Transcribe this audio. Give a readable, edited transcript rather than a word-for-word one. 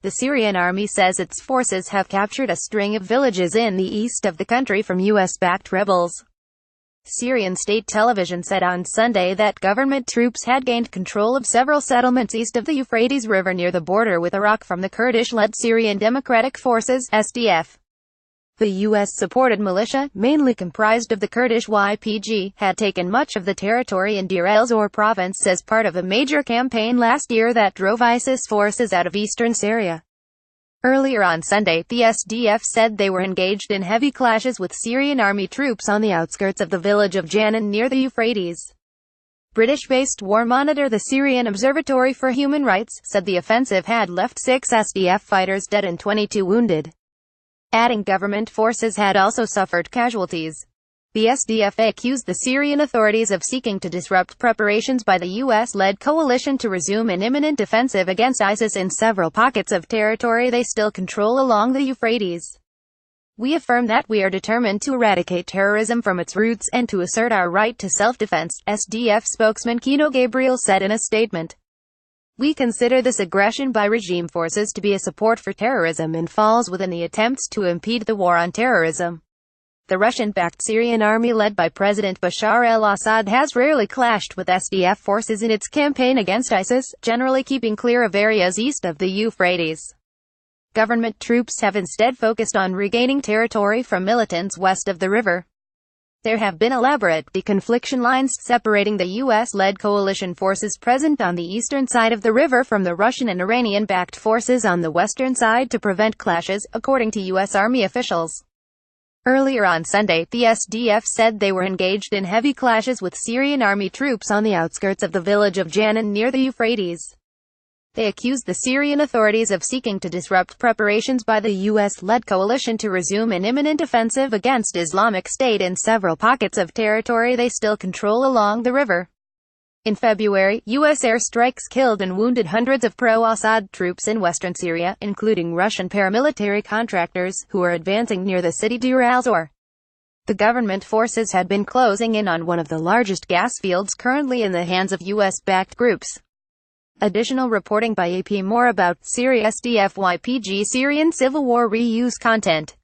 The Syrian army says its forces have captured a string of villages in the east of the country from US-backed rebels. Syrian state television said on Sunday that government troops had gained control of several settlements east of the Euphrates River near the border with Iraq from the Kurdish-led Syrian Democratic Forces (SDF). The U.S.-supported militia, mainly comprised of the Kurdish YPG, had taken much of the territory in Deir el-Zor province as part of a major campaign last year that drove ISIS forces out of eastern Syria. Earlier on Sunday, the SDF said they were engaged in heavy clashes with Syrian army troops on the outskirts of the village of Janin near the Euphrates. British-based War Monitor, the Syrian Observatory for Human Rights, said the offensive had left 6 SDF fighters dead and 22 wounded, adding government forces had also suffered casualties. The SDF accused the Syrian authorities of seeking to disrupt preparations by the U.S.-led coalition to resume an imminent offensive against ISIS in several pockets of territory they still control along the Euphrates. "We affirm that we are determined to eradicate terrorism from its roots and to assert our right to self-defense," SDF spokesman Kino Gabriel said in a statement. "We consider this aggression by regime forces to be a support for terrorism and falls within the attempts to impede the war on terrorism." The Russian-backed Syrian army led by President Bashar al-Assad has rarely clashed with SDF forces in its campaign against ISIS, generally keeping clear of areas east of the Euphrates. Government troops have instead focused on regaining territory from militants west of the river. There have been elaborate deconfliction lines separating the U.S.-led coalition forces present on the eastern side of the river from the Russian and Iranian-backed forces on the western side to prevent clashes, according to U.S. Army officials. Earlier on Sunday, the SDF said they were engaged in heavy clashes with Syrian army troops on the outskirts of the village of Janin near the Euphrates. They accused the Syrian authorities of seeking to disrupt preparations by the U.S.-led coalition to resume an imminent offensive against Islamic State in several pockets of territory they still control along the river. In February, U.S. airstrikes killed and wounded hundreds of pro-Assad troops in western Syria, including Russian paramilitary contractors, who were advancing near the city Deir el-Zor. The government forces had been closing in on one of the largest gas fields currently in the hands of U.S.-backed groups. Additional reporting by AP. More about Syria. SDF YPG Syrian Civil War reuse content.